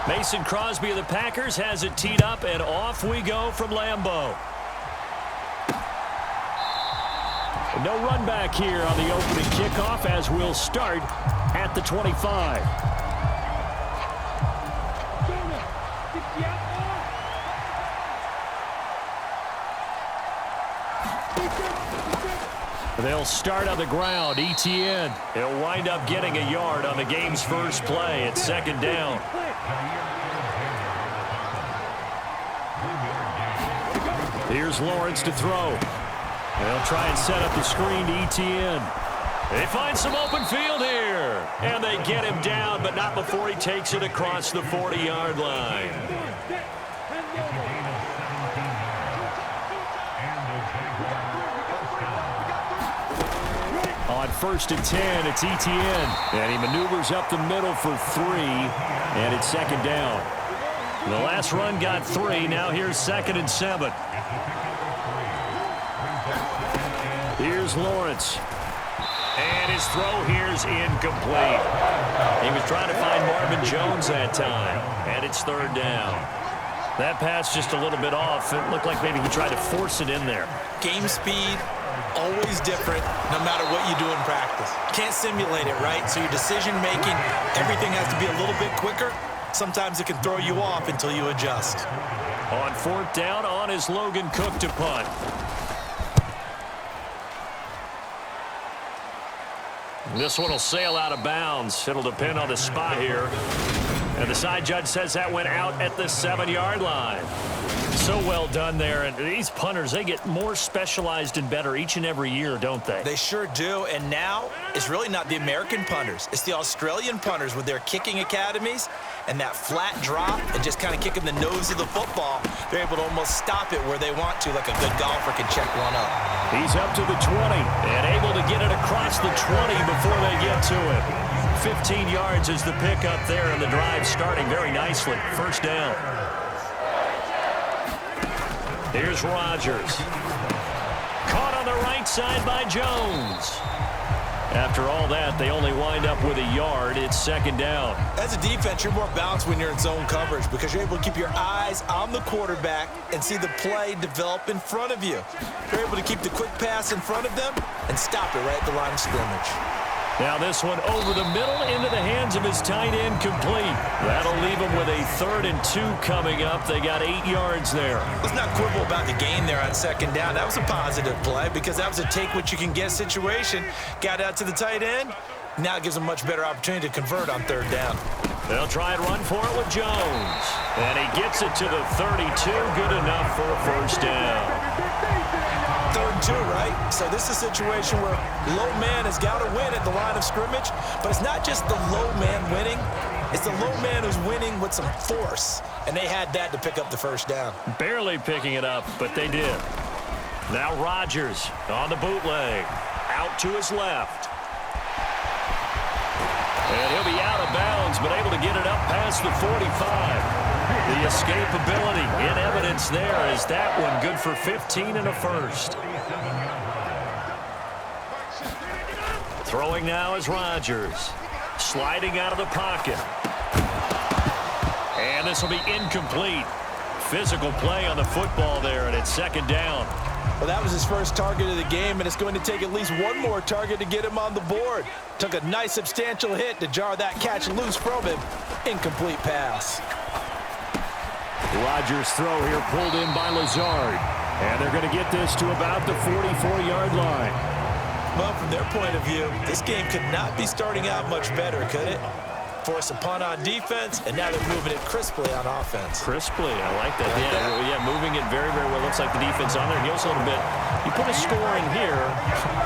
Mason Crosby of the Packers has it teed up, and off we go from Lambeau. No run back here on the opening kickoff as we'll start at the 25. They'll start on the ground. Etienne. He'll wind up getting a yard on the game's first play. It's second down. Here's Lawrence to throw. They'll try and set up the screen to Etienne. They find some open field here. And they get him down, but not before he takes it across the 40-yard line. On 1st and 10, it's Etienne. And he maneuvers up the middle for 3. And it's second down. The last run got 3. Now here's 2nd and 7. Here's Lawrence. And his throw here's incomplete. He was trying to find Marvin Jones that time. And it's 3rd down. That pass just a little bit off. It looked like maybe he tried to force it in there. Game speed, always different no matter what you do in practice. Can't simulate it, right? So your decision making, everything has to be a little bit quicker. Sometimes it can throw you off until you adjust. On 4th down, on is Logan Cook to punt. This one will sail out of bounds. It'll depend on the spot here. And the side judge says that went out at the 7-yard line. So well done there. And these punters, they get more specialized and better each and every year, don't they? They sure do. And now it's really not the American punters. It's the Australian punters with their kicking academies and that flat drop and just kind of kicking the nose of the football. They're able to almost stop it where they want to, like a good golfer can check one up. He's up to the 20 and able to get it across the 20 before they get to it. 15 yards is the pickup there, and the drive starting very nicely. 1st down. Here's Rodgers. Caught on the right side by Jones. After all that, they only wind up with a yard. It's 2nd down. As a defense, you're more balanced when you're in zone coverage because you're able to keep your eyes on the quarterback and see the play develop in front of you. You're able to keep the quick pass in front of them and stop it right at the line of scrimmage. Now this one over the middle into the hands of his tight end, complete. That'll leave him with a 3rd and 2 coming up. They got 8 yards there. Let's not quibble about the gain there on 2nd down. That was a positive play because that was a take-what-you-can-get situation. Got out to the tight end. Now it gives them a much better opportunity to convert on 3rd down. They'll try and run for it with Jones. And he gets it to the 32. Good enough for a 1st down. 3rd and 2, right? So this is a situation where low man has got to win at the line of scrimmage, but it's not just the low man winning. It's the low man who's winning with some force, and they had that to pick up the 1st down. Barely picking it up, but they did. Now Rodgers on the bootleg. Out to his left. And he'll be out of bounds, but able to get it up past the 45. The escapability in evidence there is that one good for 15 and a 1st. Throwing now is Rodgers. Sliding out of the pocket. And this will be incomplete. Physical play on the football there, and it's 2nd down. Well, that was his first target of the game, and it's going to take at least one more target to get him on the board. Took a nice substantial hit to jar that catch loose from him. Incomplete pass. Rodgers' throw here pulled in by Lazard. And they're going to get this to about the 44-yard line. Well, from their point of view, this game could not be starting out much better, could it? Force a punt on defense, and now they're moving it crisply on offense. Crisply, I like that. Yeah, moving it very, very well. Looks like the defense on there. Heels a little bit. You put a score in here,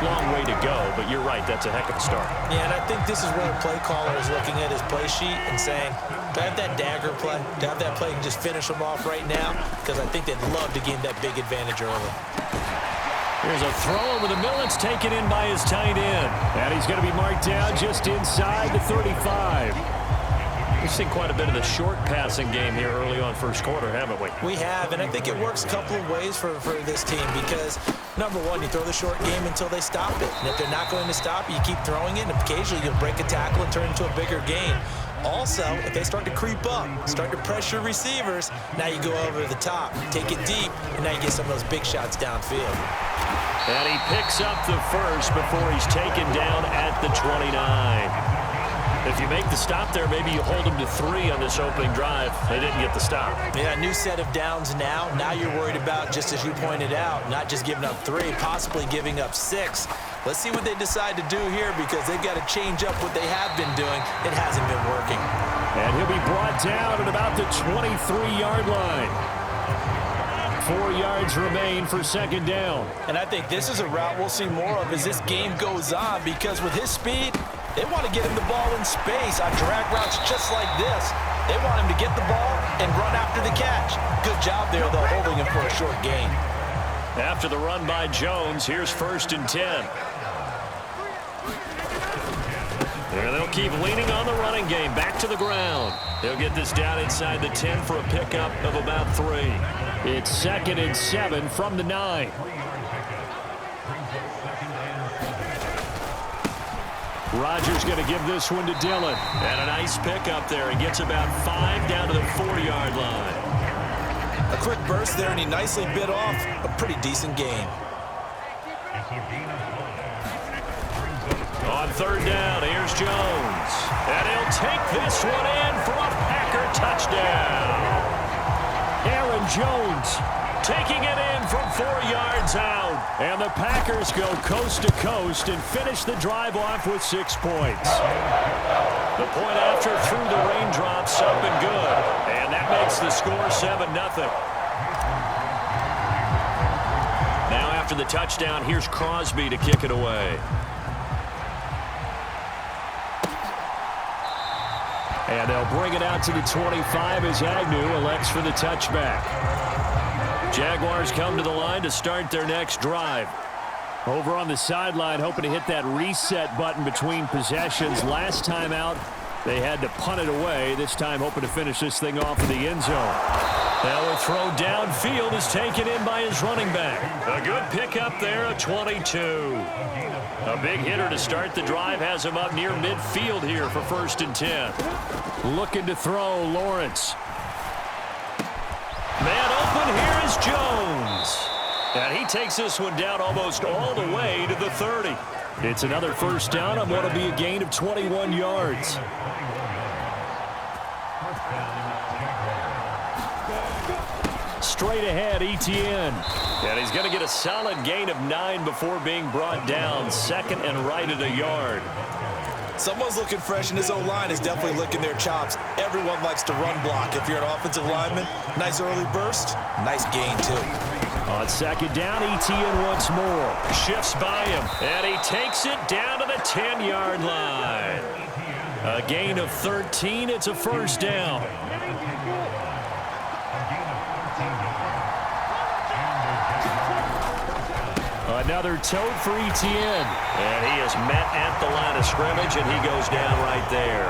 long way to go, but you're right, that's a heck of a start. Yeah, and I think this is where the play caller is looking at his play sheet and saying, do I have that dagger play? Do I have that play and just finish them off right now? Because I think they'd love to gain that big advantage early. Here's a throw over the middle. It's taken in by his tight end. And he's going to be marked down just inside the 35. We've seen quite a bit of the short passing game here early on first quarter, haven't we? We have, and I think it works a couple of ways for this team because, number one, you throw the short game until they stop it. And if they're not going to stop it, you keep throwing it, and occasionally you'll break a tackle and turn it into a bigger gain. Also, if they start to creep up, start to pressure receivers, now you go over the top, take it deep, and now you get some of those big shots downfield. And he picks up the first before he's taken down at the 29. If you make the stop there, maybe you hold them to 3 on this opening drive. They didn't get the stop. Yeah, new set of downs now. Now you're worried about, just as you pointed out, not just giving up 3, possibly giving up 6. Let's see what they decide to do here, because they've got to change up what they have been doing. It hasn't been working. And he'll be brought down at about the 23-yard line. 4 yards remain for second down. And I think this is a route we'll see more of as this game goes on, because with his speed, they want to get him the ball in space on drag routes just like this. They want him to get the ball and run after the catch. Good job there, though, holding him for a short gain. After the run by Jones, here's 1st and 10. And they'll keep leaning on the running game. Back to the ground. They'll get this down inside the 10 for a pickup of about 3. It's 2nd and 7 from the 9. Rodgers going to give this one to Dillon. And a nice pickup there. He gets about 5 down to the 4-yard line. A quick burst there, and he nicely bit off a pretty decent gain. On 3rd down, here's Jones. And he'll take this one in for a Packer touchdown. Aaron Jones taking it in from 4 yards out. And the Packers go coast to coast and finish the drive off with 6 points. The point after through the raindrops up and good. And that makes the score 7-0. Now after the touchdown, here's Crosby to kick it away. And they'll bring it out to the 25 as Agnew elects for the touchback. Jaguars come to the line to start their next drive. Over on the sideline, hoping to hit that reset button between possessions. Last time out, they had to punt it away. This time, hoping to finish this thing off in the end zone. Now a throw downfield is taken in by his running back. A good pickup there, a 22. A big hitter to start the drive has him up near midfield here for 1st and 10. Looking to throw, Lawrence. Man open, here is Jones. And he takes this one down almost all the way to the 30. It's another 1st down on what will be a gain of 21 yards. Straight ahead, Etienne. And he's going to get a solid gain of 9 before being brought down. 2nd and right at a yard. Someone's looking fresh, and his O-line is definitely licking their chops. Everyone likes to run block. If you're an offensive lineman, nice early burst, nice gain, too. On 2nd down, Etienne once more. Shifts by him, and he takes it down to the 10-yard line. A gain of 13. It's a 1st down. Another tote for Etienne. And he is met at the line of scrimmage, and he goes down right there.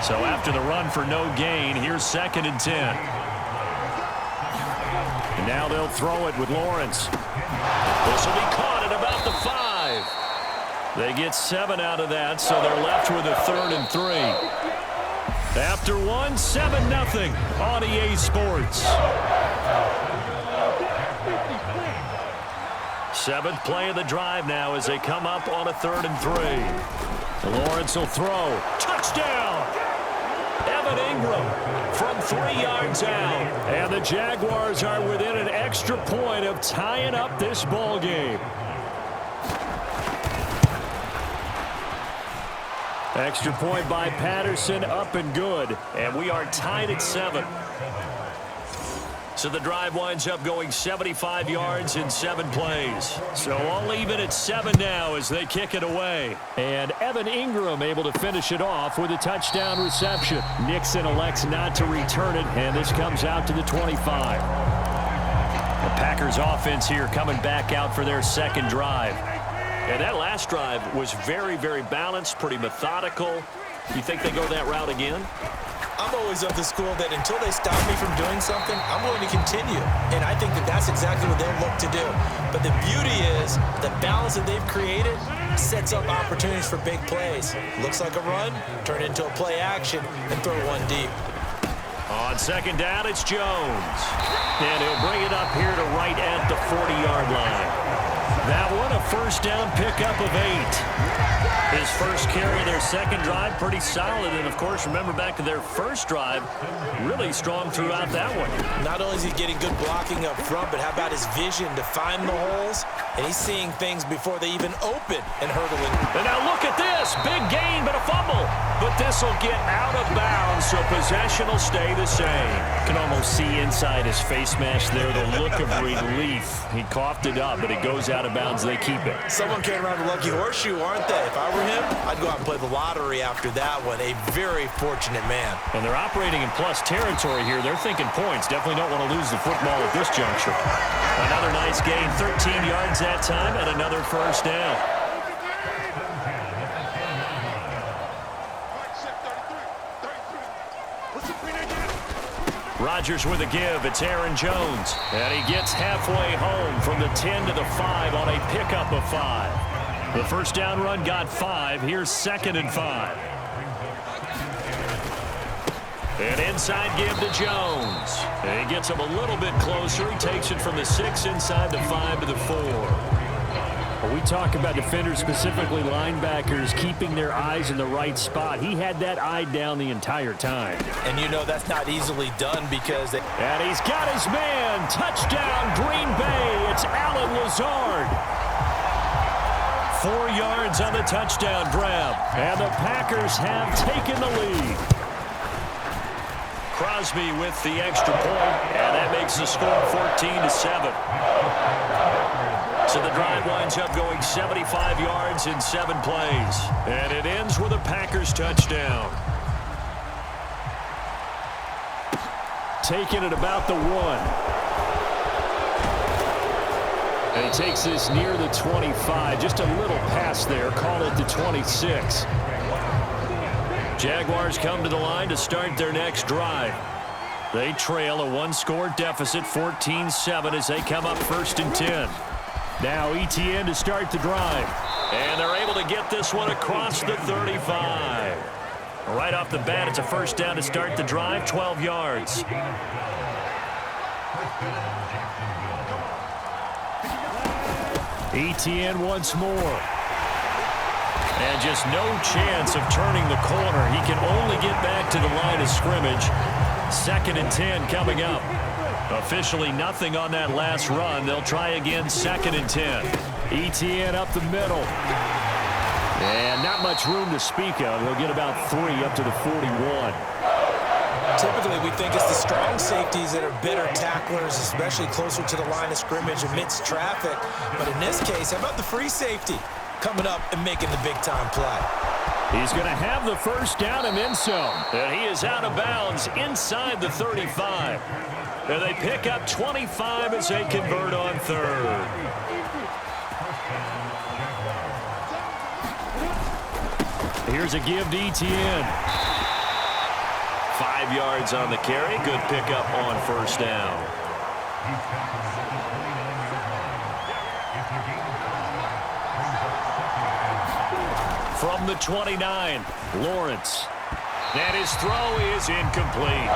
So after the run for no gain, here's 2nd and 10. And now they'll throw it with Lawrence. This will be caught at about the 5. They get 7 out of that, so they're left with a 3rd and 3. After one, 7-0 on EA Sports. 7th play of the drive now as they come up on a 3rd and 3. Lawrence will throw. Touchdown! Evan Ingram from 3 yards out. And the Jaguars are within an extra point of tying up this ball game. Extra point by Patterson, up and good. And we are tied at 7. So the drive winds up going 75 yards in 7 plays. So all even at 7 now as they kick it away. And Evan Ingram able to finish it off with a touchdown reception. Nixon elects not to return it, and this comes out to the 25. The Packers offense here coming back out for their 2nd drive. And that last drive was very, very balanced, pretty methodical. You think they go that route again? I'm always of the school that until they stop me from doing something, I'm willing to continue. And I think that that's exactly what they'll look to do. But the beauty is the balance that they've created, sets up opportunities for big plays. Looks like a run, turn into a play action, and throw one deep. On second down, it's Jones. And he'll bring it up here to right at the 40-yard line. That one, a first down pickup of 8. His first carry of their second drive, pretty solid. And, of course, remember back to their first drive, really strong throughout that one. Not only is he getting good blocking up front, but how about his vision to find the holes? And he's seeing things before they even open and hurdling. And now look at this. Big gain, but a fumble. But this will get out of bounds, so possession will stay the same. Can almost see inside his face mask there the look of relief. He coughed it up, but it goes out of bounds. They keep it. Someone came around the lucky horseshoe, aren't they? If I were him, I'd go out and play the lottery after that one. A very fortunate man. And they're operating in plus territory here. They're thinking points. Definitely don't want to lose the football at this juncture. Another nice gain, 13 yards that time, and another first down. Rodgers with a give. It's Aaron Jones. And he gets halfway home from the 10 to the 5 on a pickup of 5. The first down run got 5. Here's 2nd and 5. An inside give to Jones. And he gets him a little bit closer. He takes it from the 6 inside the 5 to the 4. We talk about defenders, specifically linebackers, keeping their eyes in the right spot. He had that eye down the entire time. And you know that's not easily done because And he's got his man. Touchdown, Green Bay. It's Allen Lazard. 4 yards on the touchdown grab. And the Packers have taken the lead. Crosby with the extra point, and that makes the score 14-7. So the drive winds up going 75 yards in 7 plays. And it ends with a Packers touchdown. Taking it about the 1. And he takes this near the 25. Just a little pass there. Call it the 26. Jaguars come to the line to start their next drive. They trail a 1-score deficit, 14-7, as they come up 1st and 10. Now ETN to start the drive. And they're able to get this one across the 35. Right off the bat, it's a first down to start the drive, 12 yards. ETN once more. And just no chance of turning the corner. He can only get back to the line of scrimmage. 2nd and 10 coming up. Officially nothing on that last run. They'll try again, 2nd and 10. ETN up the middle. And not much room to speak of. He'll get about 3 up to the 41. Typically, we think it's the strong safeties that are better tacklers, especially closer to the line of scrimmage amidst traffic. But in this case, how about the free safety coming up and making the big-time play? He's going to have the first down and then some. And he is out of bounds inside the 35. And they pick up 25 as they convert on 3rd. Here's a give to ETN. 5 yards on the carry. Good pickup on first down. From the 29, Lawrence. And his throw is incomplete.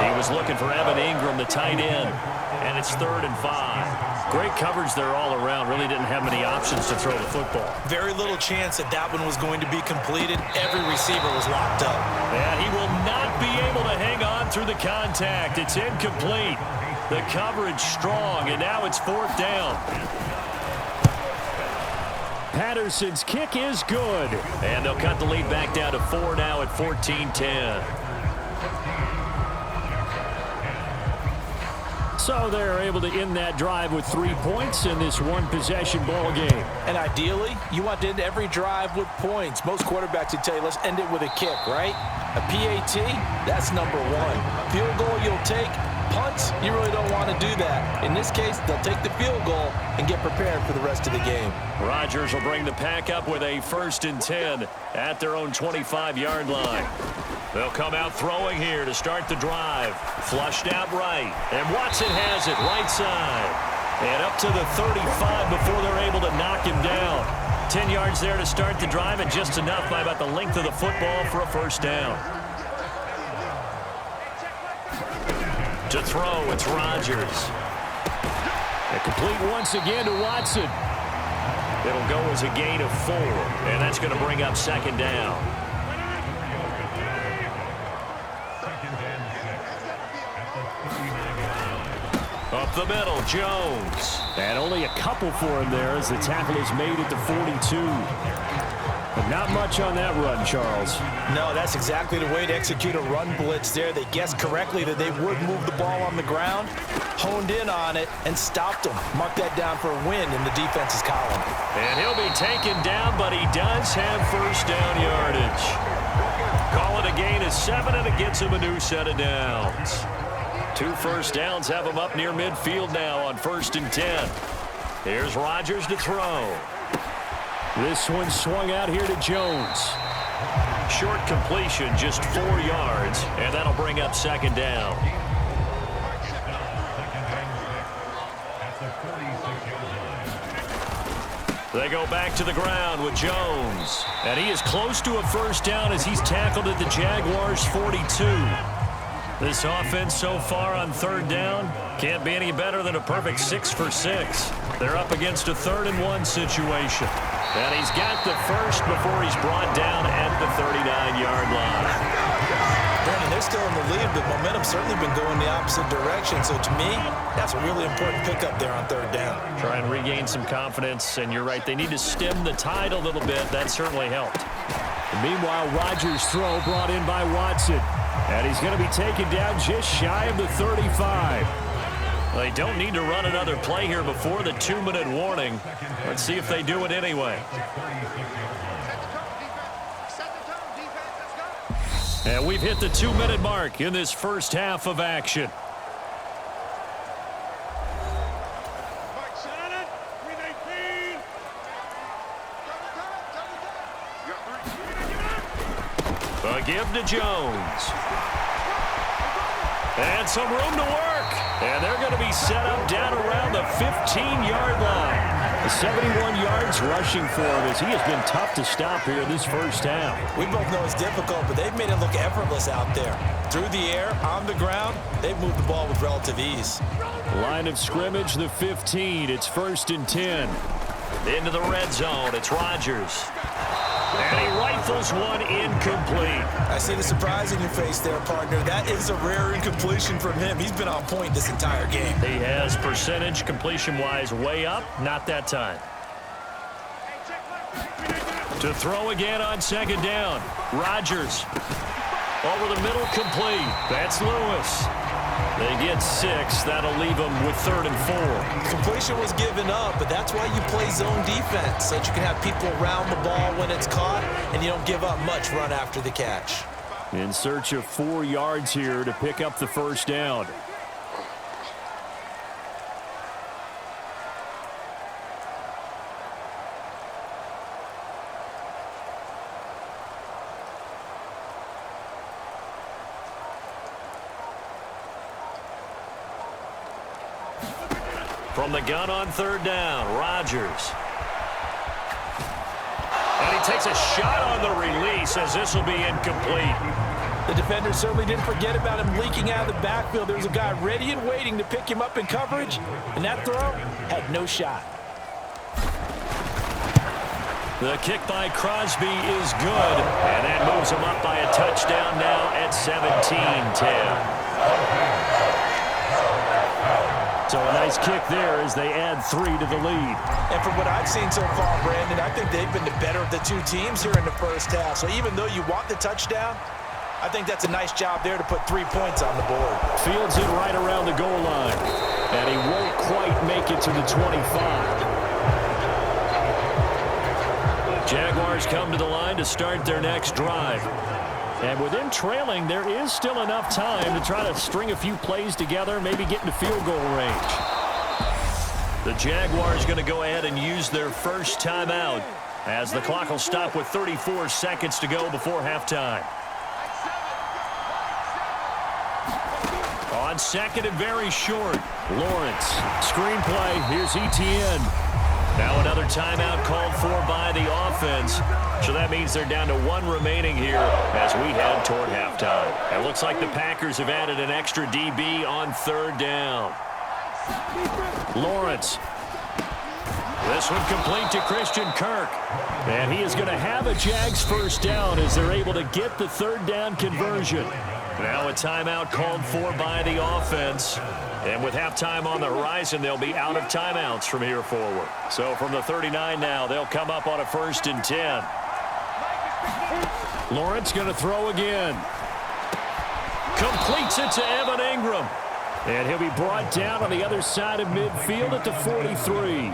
He was looking for Evan Ingram, the tight end, and it's 3rd and 5. Great coverage there all around. Really didn't have many options to throw the football. Very little chance that that one was going to be completed. Every receiver was locked up. And he will not be able to hang on through the contact. It's incomplete. The coverage strong, and now it's 4th down. Patterson's kick is good. And they'll cut the lead back down to 4 now at 14-10. So they're able to end that drive with 3 points in this one-possession ball game. And ideally, you want to end every drive with points. Most quarterbacks would tell you, let's end it with a kick, right? A PAT, that's number 1. Field goal you'll take. Punts, you really don't want to do that. In this case, they'll take the field goal and get prepared for the rest of the game. Rodgers will bring the pack up with a 1st and 10 at their own 25-yard line. They'll come out throwing here to start the drive. Flushed out right. And Watson has it right side. And up to the 35 before they're able to knock him down. 10 yards there to start the drive, and just enough by about the length of the football for a first down. To throw, it's Rodgers. Complete once again to Watson. It'll go as a gain of 4, and that's going to bring up second down. Up the middle, Jones. And only a couple for him there as the tackle is made at the 42. But not much on that run, Charles. No, that's exactly the way to execute a run blitz there. They guessed correctly that they would move the ball on the ground, honed in on it, and stopped them. Mark that down for a win in the defense's column. And he'll be taken down, but he does have first down yardage. Call it a gain of 7, and it gets him a new set of downs. 2 first downs have him up near midfield now on 1st and 10. Here's Rodgers to throw. This one swung out here to Jones. Short completion, just 4 yards, and that'll bring up second down. They go back to the ground with Jones. And he is close to a first down as he's tackled at the Jaguars' 42. This offense so far on 3rd down can't be any better than a perfect 6 for 6. They're up against a 3rd and 1 situation. And he's got the first before he's brought down at the 39-yard line. Brandon, they're still in the lead, but momentum's certainly been going the opposite direction. So to me, that's a really important pickup there on 3rd down. Try and regain some confidence, and you're right, they need to stem the tide a little bit. That certainly helped. And meanwhile, Rodgers' throw brought in by Watson. And he's going to be taken down just shy of the 35. They don't need to run another play here before the 2-minute warning. Let's see if they do it anyway. And we've hit the 2-minute mark in this first half of action. A give to Jones. And some room to work. And they're going to be set up down around the 15-yard line. 71 yards rushing for him as he has been tough to stop here this first half. We both know it's difficult, but they've made it look effortless out there. Through the air, on the ground, they've moved the ball with relative ease. Line of scrimmage, the 15. It's 1st and 10. Into the red zone. It's Rodgers. And he rifles one incomplete. I see the surprise in your face there, partner. That is a rare incompletion from him. He's been on point this entire game. He has percentage completion-wise way up. Not that time. To throw again on 2nd down. Rodgers. Over the middle, complete. That's Lewis. They get 6. That'll leave them with 3rd and 4. Completion was given up, but that's why you play zone defense, so that you can have people around the ball when it's caught, and you don't give up much run after the catch. In search of 4 yards here to pick up the first down. From the gun on 3rd down, Rodgers. And he takes a shot on the release as this will be incomplete. The defender certainly didn't forget about him leaking out of the backfield. There was a guy ready and waiting to pick him up in coverage, and that throw had no shot. The kick by Crosby is good, and that moves him up by a touchdown now at 17-10. So a nice kick there as they add 3 to the lead. And from what I've seen so far, Brandon, I think they've been the better of the 2 teams here in the first half. So even though you want the touchdown, I think that's a nice job there to put 3 points on the board. Fields it right around the goal line. And he won't quite make it to the 25. Jaguars come to the line to start their next drive. And with them trailing, there is still enough time to try to string a few plays together, maybe get into field goal range. The Jaguars going to go ahead and use their first timeout as the clock will stop with 34 seconds to go before halftime. On 2nd and very short, Lawrence. Screenplay, here's Etienne. Now another timeout called for by the offense. So that means they're down to 1 remaining here as we head toward halftime. It looks like the Packers have added an extra DB on 3rd down. Lawrence. This one complete to Christian Kirk. And he is going to have a Jags 1st down as they're able to get the 3rd down conversion. Now a timeout called for by the offense. And with halftime on the horizon, they'll be out of timeouts from here forward. So from the 39 now, they'll come up on a 1st and 10. Lawrence going to throw again. Completes it to Evan Ingram. And he'll be brought down on the other side of midfield at the 43.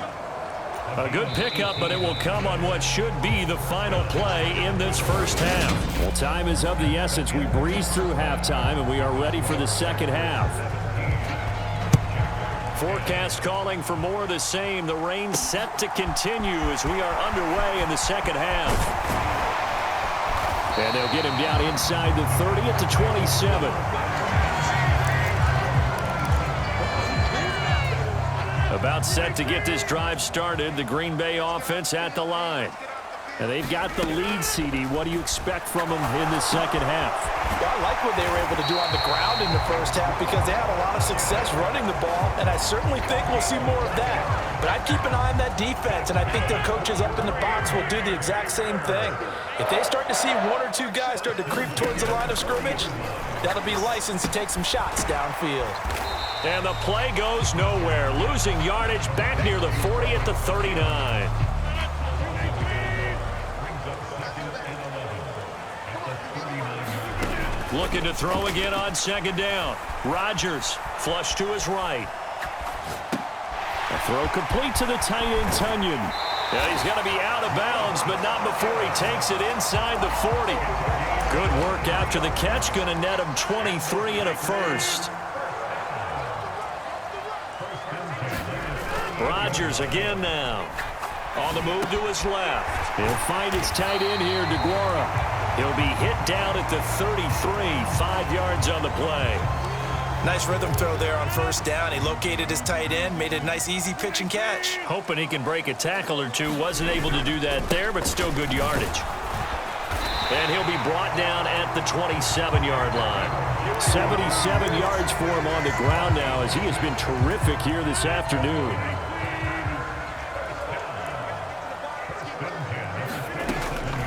A good pickup, but it will come on what should be the final play in this 1st half. Well, time is of the essence. We breeze through halftime, and we are ready for the 2nd half. Forecast calling for more of the same. The rain set to continue as we are underway in the 2nd half. And they'll get him down inside the 30 at the 27. About set to get this drive started. The Green Bay offense at the line. And they've got the lead, CD. What do you expect from them in the 2nd half? Well, I like what they were able to do on the ground in the 1st half because they had a lot of success running the ball, and I certainly think we'll see more of that. But I'd keep an eye on that defense, and I think their coaches up in the box will do the exact same thing. If they start to see 1 or 2 guys start to creep towards the line of scrimmage, that'll be licensed to take some shots downfield. And the play goes nowhere. Losing yardage back near the 40 at the 39. Looking to throw again on 2nd down. Rodgers flush to his right. A throw complete to the tight end, Tunyon. Yeah, he's going to be out of bounds, but not before he takes it inside the 40. Good work after the catch. Going to net him 23 and a 1st. Rodgers again now. On the move to his left. He'll find his tight end here, DeGuara. He'll be hit down at the 33, 5 yards on the play. Nice rhythm throw there on 1st down. He located his tight end, made a nice easy pitch and catch. Hoping he can break a tackle or two. Wasn't able to do that there, but still good yardage. And he'll be brought down at the 27-yard line. 77 yards for him on the ground now as he has been terrific here this afternoon.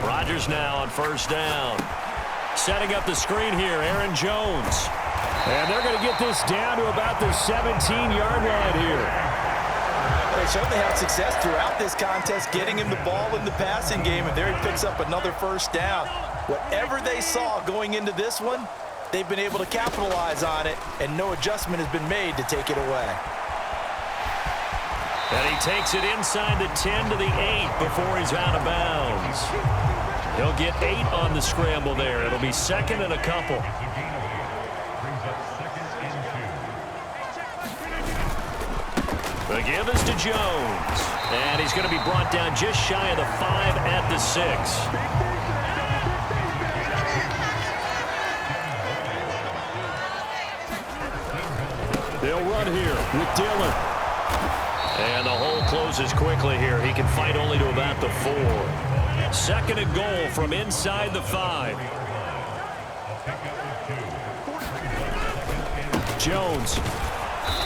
Rodgers now on 1st down. Setting up the screen here, Aaron Jones. And they're going to get this down to about the 17-yard line here. They certainly had success throughout this contest, getting him the ball in the passing game, and there he picks up another 1st down. Whatever they saw going into this one, they've been able to capitalize on it, and no adjustment has been made to take it away. And he takes it inside the 10 to the 8 before he's out of bounds. He'll get 8 on the scramble there. It'll be 2nd and a couple. The give is to Jones. And he's going to be brought down just shy of the 5 at the 6. They'll run here with Dillon. And the hole closes quickly here. He can fight only to about the 4. 2nd and goal from inside the 5. Jones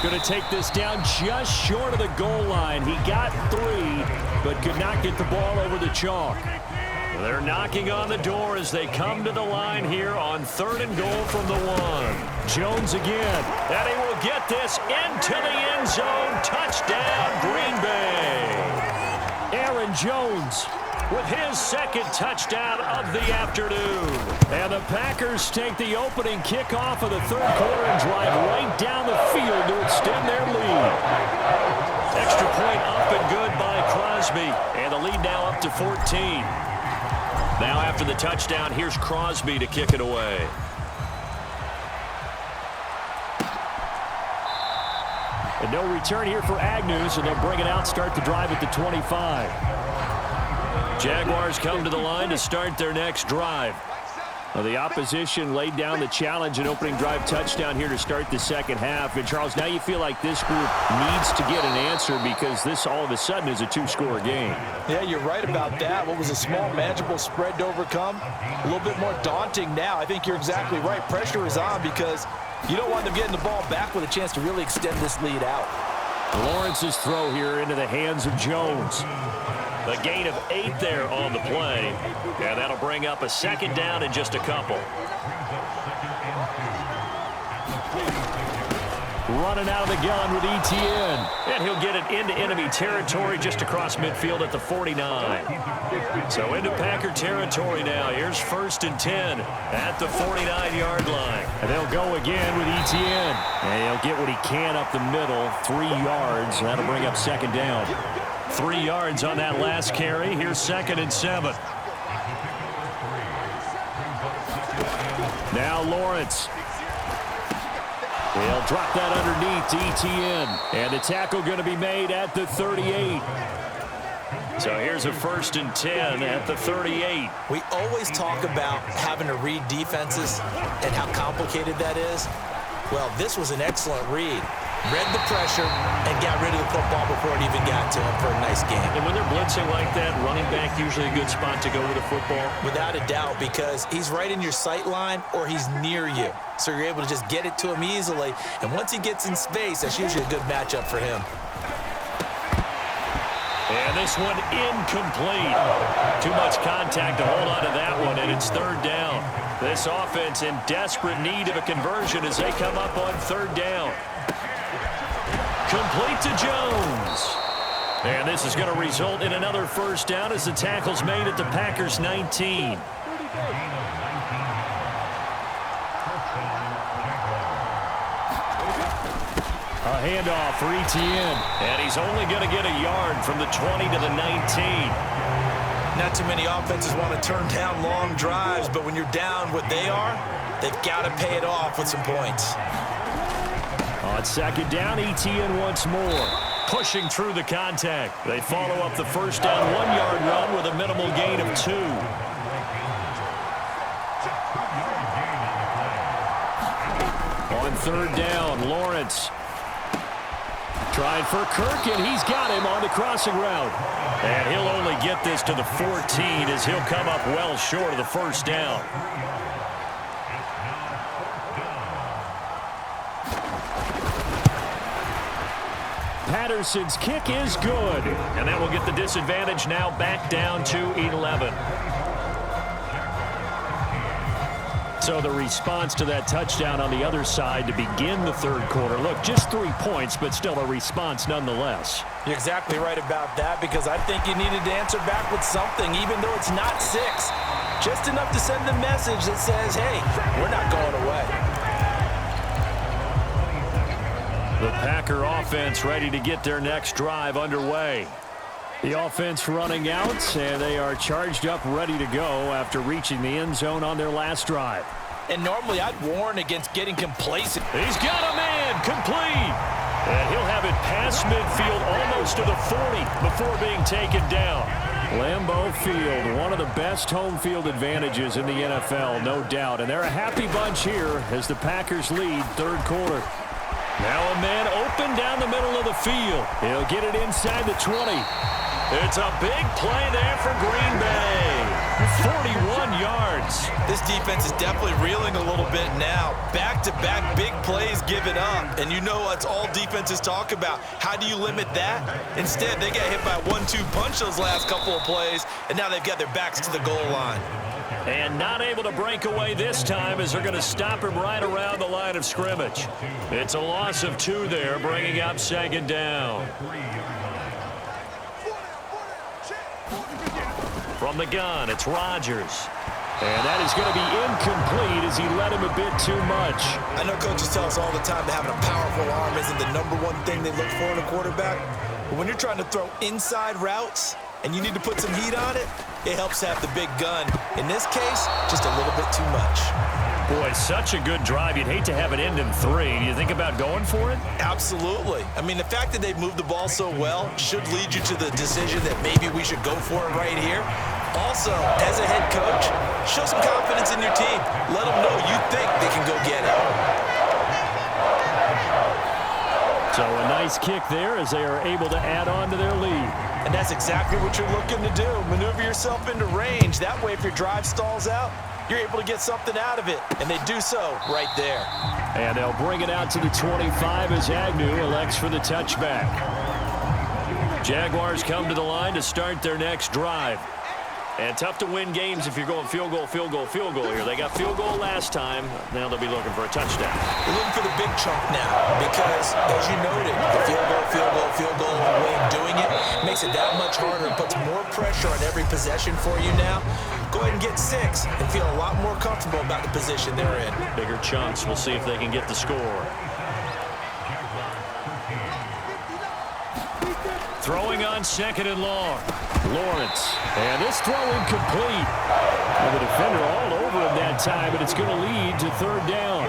going to take this down just short of the goal line. He got 3, but could not get the ball over the chalk. They're knocking on the door as they come to the line here on 3rd and goal from the 1. Jones again, and he will get this into the end zone. Touchdown, Green Bay. Aaron Jones with his 2nd touchdown of the afternoon. And the Packers take the opening kickoff of the 3rd quarter and drive right down the field to extend their lead. Extra point up and good by Crosby. And the lead now up to 14. Now after the touchdown, here's Crosby to kick it away. And no return here for Agnew, so they'll bring it out, start the drive at the 25. Jaguars come to the line to start their next drive. Well, the opposition laid down the challenge and opening drive touchdown here to start the second half. And, Charles, now you feel like this group needs to get an answer because this all of a sudden is a two-score game. Yeah, you're right about that. What was a small, manageable spread to overcome, a little bit more daunting now. I think you're exactly right. Pressure is on because you don't want them getting the ball back with a chance to really extend this lead out. Lawrence's throw here into the hands of Jones. A gain of 8 there on the play. And that'll bring up a second down in just a couple. Running out of the gun with Etienne. And he'll get it into enemy territory just across midfield at the 49. So into Packer territory now. Here's 1st and 10 at the 49-yard line. And they'll go again with Etienne. And he'll get what he can up the middle. 3 yards. That'll bring up second down. 3 yards on that last carry. Here's 2nd and 7. Now Lawrence. He'll drop that underneath to Etienne. And the tackle going to be made at the 38. So here's a 1st and 10 at the 38. We always talk about having to read defenses and how complicated that is. Well, this was an excellent read. Read the pressure and got rid of the football before it even got to him for a nice game. And when they're blitzing like that, running back usually a good spot to go with the football? Without a doubt, because he's right in your sight line or he's near you. So you're able to just get it to him easily. And once he gets in space, that's usually a good matchup for him. And this one incomplete. Too much contact to hold on to that one, and it's 3rd down. This offense in desperate need of a conversion as they come up on 3rd down. Complete to Jones. And this is going to result in another 1st down as the tackle's made at the Packers' 19. A handoff for Etienne. And he's only going to get a yard from the 20 to the 19. Not too many offenses want to turn down long drives, but when you're down what they are, they've got to pay it off with some points. On 2nd down, Etienne once more. Pushing through the contact. They follow up the 1st down 1-yard run with a minimal gain of 2. On 3rd down, Lawrence. Trying for Kirk, and he's got him on the crossing route. And he'll only get this to the 14 as he'll come up well short of the 1st down. Patterson's kick is good. And that will get the disadvantage now back down to 11. So the response to that touchdown on the other side to begin the 3rd quarter. Look, just 3 points, but still a response nonetheless. You're exactly right about that because I think you needed to answer back with something, even though it's not 6. Just enough to send the message that says, hey, we're not going away. The Packer offense ready to get their next drive underway. The offense running out, and they are charged up, ready to go after reaching the end zone on their last drive. And normally I'd warn against getting complacent. He's got a man, complete. And he'll have it past midfield almost to the 40 before being taken down. Lambeau Field, one of the best home field advantages in the NFL, no doubt. And they're a happy bunch here as the Packers lead 3rd quarter. Now a man open down the middle of the field. He'll get it inside the 20. It's a big play there for Green Bay. 41 yards. This defense is definitely reeling a little bit now. Back-to-back big plays given up. And you know that's all defenses talk about. How do you limit that? Instead, they got hit by a 1-2 punch those last couple of plays, and now they've got their backs to the goal line. And not able to break away this time as they're going to stop him right around the line of scrimmage. It's a loss of 2 there, bringing up 2nd down. From the gun, it's Rodgers. And that is going to be incomplete as he led him a bit too much. I know coaches tell us all the time that having a powerful arm isn't the #1 thing they look for in a quarterback. But when you're trying to throw inside routes and you need to put some heat on it, it helps have the big gun. In this case, just a little bit too much. Boy, such a good drive. You'd hate to have it end in 3. Do you think about going for it? Absolutely. I mean, the fact that they've moved the ball so well should lead you to the decision that maybe we should go for it right here. Also, as a head coach, show some confidence in your team. Let them know you think they can go get it. So a nice kick there as they are able to add on to their lead. And that's exactly what you're looking to do. Maneuver yourself into range. That way, if your drive stalls out, you're able to get something out of it. And they do so right there. And they'll bring it out to the 25 as Agnew elects for the touchback. Jaguars come to the line to start their next drive. And tough to win games if you're going field goal, field goal, field goal here. They got field goal last time. Now they'll be looking for a touchdown. They're looking for the big chunk now because, as you noted, the field goal, way of doing it makes it that much harder and puts more pressure on every possession for you now. Go ahead and get 6 and feel a lot more comfortable about the position they're in. Bigger chunks. We'll see if they can get the score. Throwing on 2nd and long. Lawrence. And this throw incomplete. And the defender all over him that time, but it's going to lead to 3rd down.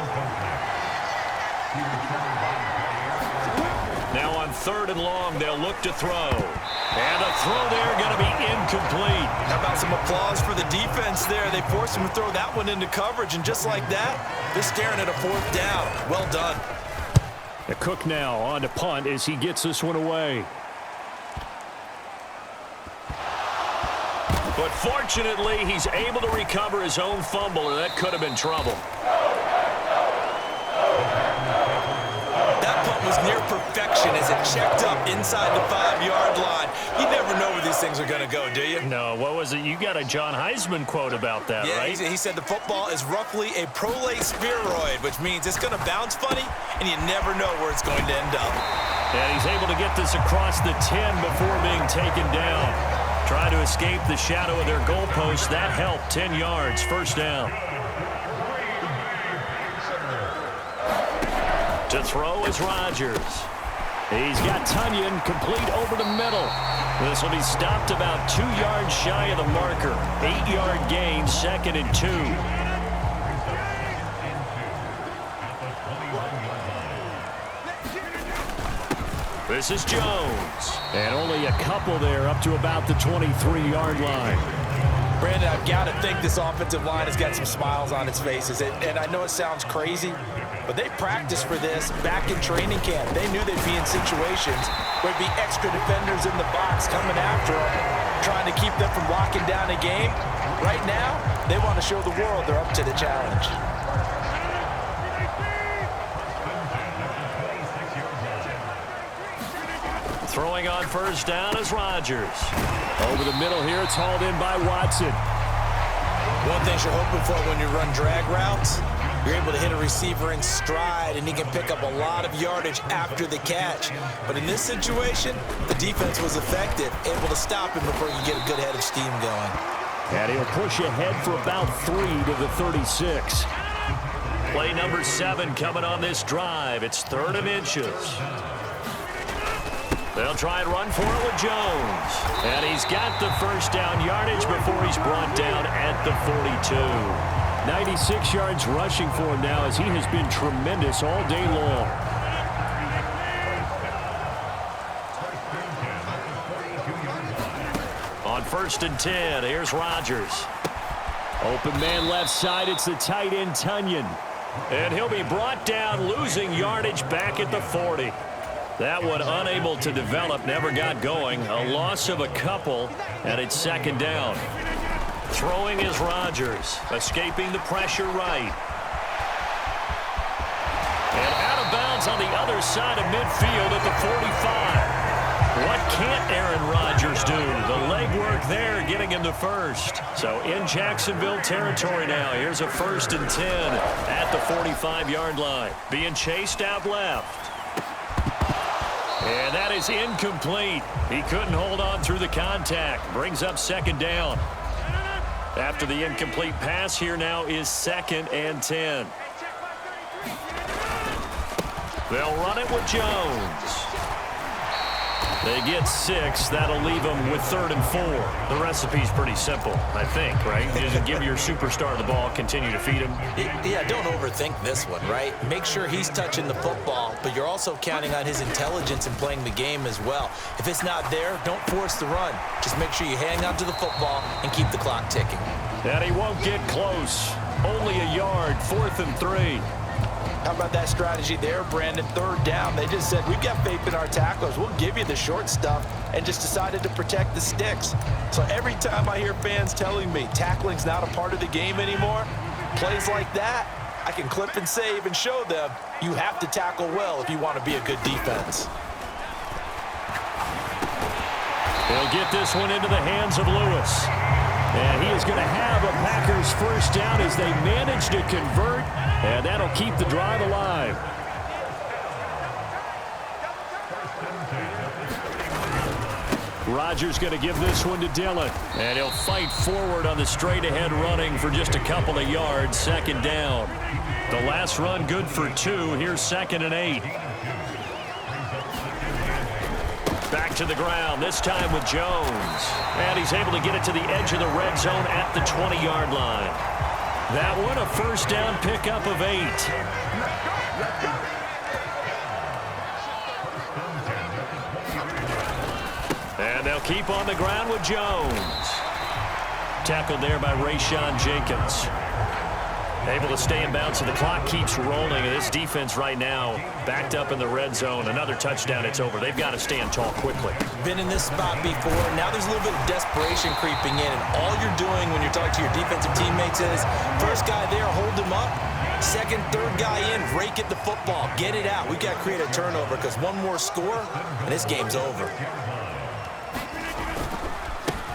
Now on 3rd and long, they'll look to throw. And a throw there going to be incomplete. How about some applause for the defense there? They forced him to throw that one into coverage, and just like that, they're staring at a 4th down. Well done. The Cook now on to punt as he gets this one away. But fortunately, he's able to recover his own fumble, or that could have been trouble. That punt was near perfection as it checked up inside the 5-yard line. You never know where these things are going to go, do you? No, what was it? You got a John Heisman quote about that, right? Yeah, he said the football is roughly a prolate spheroid, which means it's going to bounce funny, and you never know where it's going to end up. And he's able to get this across the 10 before being taken down. Try to escape the shadow of their goalpost. That helped. 10 yards, 1st down. To throw is Rodgers. He's got Tunyon complete over the middle. This will be stopped about 2 yards shy of the marker. 8-yard gain, 2nd and 2. This is Jones. And only a couple there up to about the 23-yard line. Brandon, I've got to think this offensive line has got some smiles on its faces. And I know it sounds crazy, but they practiced for this back in training camp. They knew they'd be in situations where there'd be extra defenders in the box coming after them, trying to keep them from locking down a game. Right now, they want to show the world they're up to the challenge. Throwing on 1st down is Rodgers. Over the middle here, it's hauled in by Watson. One thing you're hoping for when you run drag routes, you're able to hit a receiver in stride, and he can pick up a lot of yardage after the catch. But in this situation, the defense was effective, able to stop him before you get a good head of steam going. And he'll push ahead for about 3 to the 36. Play number 7 coming on this drive. It's 3rd and inches. They'll try and run for it with Jones. And he's got the 1st down yardage before he's brought down at the 42. 96 yards rushing for him now as he has been tremendous all day long. On 1st and 10, here's Rodgers. Open man left side, it's the tight end Tunyon. And he'll be brought down, losing yardage back at the 40. That one unable to develop, never got going. A loss of a couple, and it's 2nd down. Throwing is Rodgers, escaping the pressure right. And out of bounds on the other side of midfield at the 45. What can't Aaron Rodgers do? The legwork there getting him to 1st. So in Jacksonville territory now. Here's a 1st and 10 at the 45-yard line. Being chased out left. And that is incomplete. He couldn't hold on through the contact. Brings up 2nd down. After the incomplete pass, here now is 2nd and 10. They'll run it with Jones. They get 6. That'll leave them with 3rd and 4. The recipe's pretty simple, I think, right? You just give your superstar the ball, continue to feed him. Yeah, don't overthink this one, right? Make sure he's touching the football, but you're also counting on his intelligence in playing the game as well. If it's not there, don't force the run. Just make sure you hang on to the football and keep the clock ticking. And he won't get close. Only a yard, 4th and 3. How about that strategy there, Brandon? 3rd down. They just said, we've got faith in our tacklers. We'll give you the short stuff, and just decided to protect the sticks. So every time I hear fans telling me tackling's not a part of the game anymore, plays like that, I can clip and save and show them you have to tackle well if you want to be a good defense. They'll get this one into the hands of Lewis. And he is going to have a Packers 1st down as they manage to convert, and that'll keep the drive alive. Rodgers going to give this one to Dillon, and he'll fight forward on the straight-ahead running for just a couple of yards, 2nd down. The last run good for 2. Here's 2nd and 8. Back to the ground, this time with Jones. And he's able to get it to the edge of the red zone at the 20-yard line. That one, a 1st down pickup of 8. And they'll keep on the ground with Jones. Tackled there by Rayshon Jenkins. Able to stay in bounds, so the clock keeps rolling. And this defense right now backed up in the red zone. Another touchdown, it's over. They've got to stand tall quickly. Been in this spot before. Now there's a little bit of desperation creeping in. And all you're doing when you're talking to your defensive teammates is, first guy there, hold him up. 2nd, 3rd guy in, rake at the football. Get it out. We've got to create a turnover because one more score, and this game's over.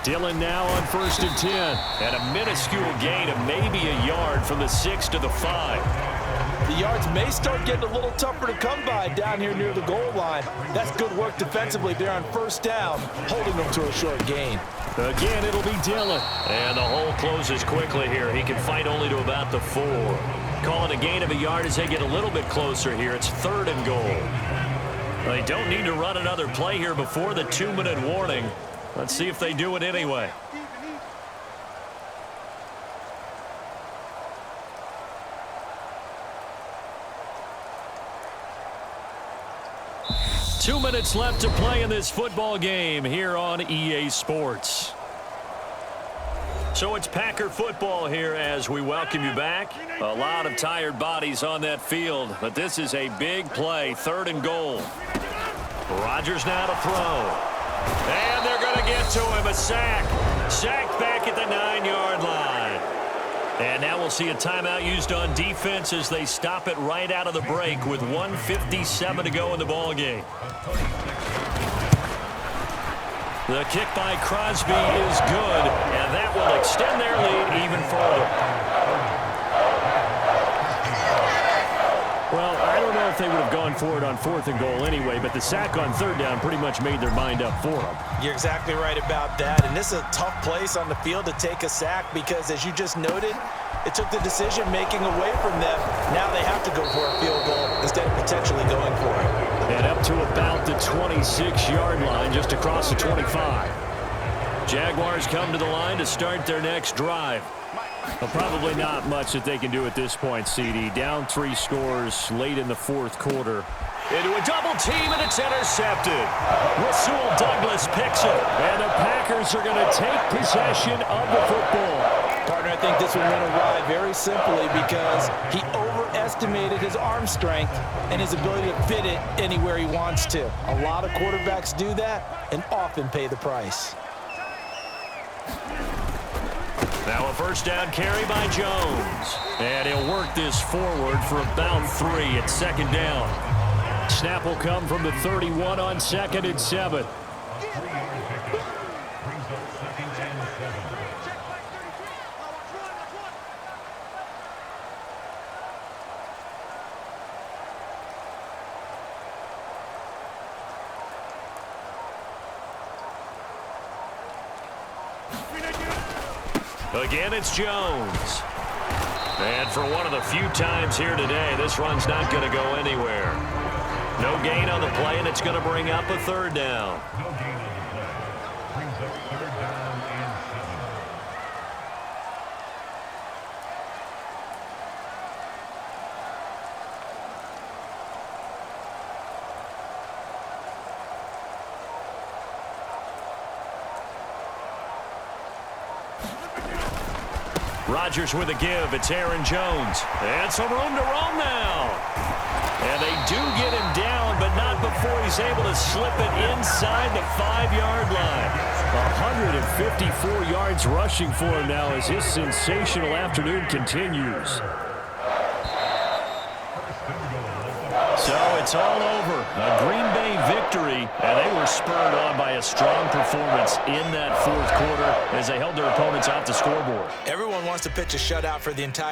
Dillon now on 1st and 10. And a minuscule gain of maybe a yard from the 6 to the 5. The yards may start getting a little tougher to come by down here near the goal line. That's good work defensively there on 1st down, holding them to a short gain. Again, it'll be Dillon. And the hole closes quickly here. He can fight only to about the 4. Calling a gain of a yard as they get a little bit closer here. It's 3rd and goal. They don't need to run another play here before the 2-minute warning. Let's see if they do it anyway. Two minutes left to play in this football game here on EA Sports. So it's Packer football here as we welcome you back. A lot of tired bodies on that field, but this is a big play, 3rd and goal. Rodgers now to throw. And they're going to get to him, a sack. Sacked back at the 9-yard line. And now we'll see a timeout used on defense as they stop it right out of the break with 1:57 to go in the ballgame. The kick by Crosby is good, and that will extend their lead even further. Well, I don't know if they would have gone for it on 4th and goal anyway, but the sack on 3rd down pretty much made their mind up for them. You're exactly right about that, and this is a tough place on the field to take a sack because, as you just noted, it took the decision-making away from them. Now they have to go for a field goal instead of potentially going for it. And up to about the 26-yard line, just across the 25. Jaguars come to the line to start their next drive. Well, probably not much that they can do at this point, CD. Down 3 scores late in the 4th quarter. Into a double team, and it's intercepted. Rasul Douglas picks it, and the Packers are going to take possession of the football. Partner, I think this one went awry very simply because he overestimated his arm strength and his ability to fit it anywhere he wants to. A lot of quarterbacks do that and often pay the price. Now a 1st down carry by Jones. And he'll work this forward for about 3 at 2nd down. Snap will come from the 31 on 2nd and 7. Again, it's Jones. And for one of the few times here today, this run's not going to go anywhere. No gain on the play, and it's going to bring up a third down. No gain on the play. Brings up third down and 7. Rodgers with a give. It's Aaron Jones. And some room to roam now. And they do get him down, but not before he's able to slip it inside the 5-yard line. 154 yards rushing for him now as his sensational afternoon continues. So it's all over. A Green Bay victory, and they were spurred on by a strong performance in that fourth quarter as they held their opponents off the scoreboard. Everyone wants to pitch a shutout for the entire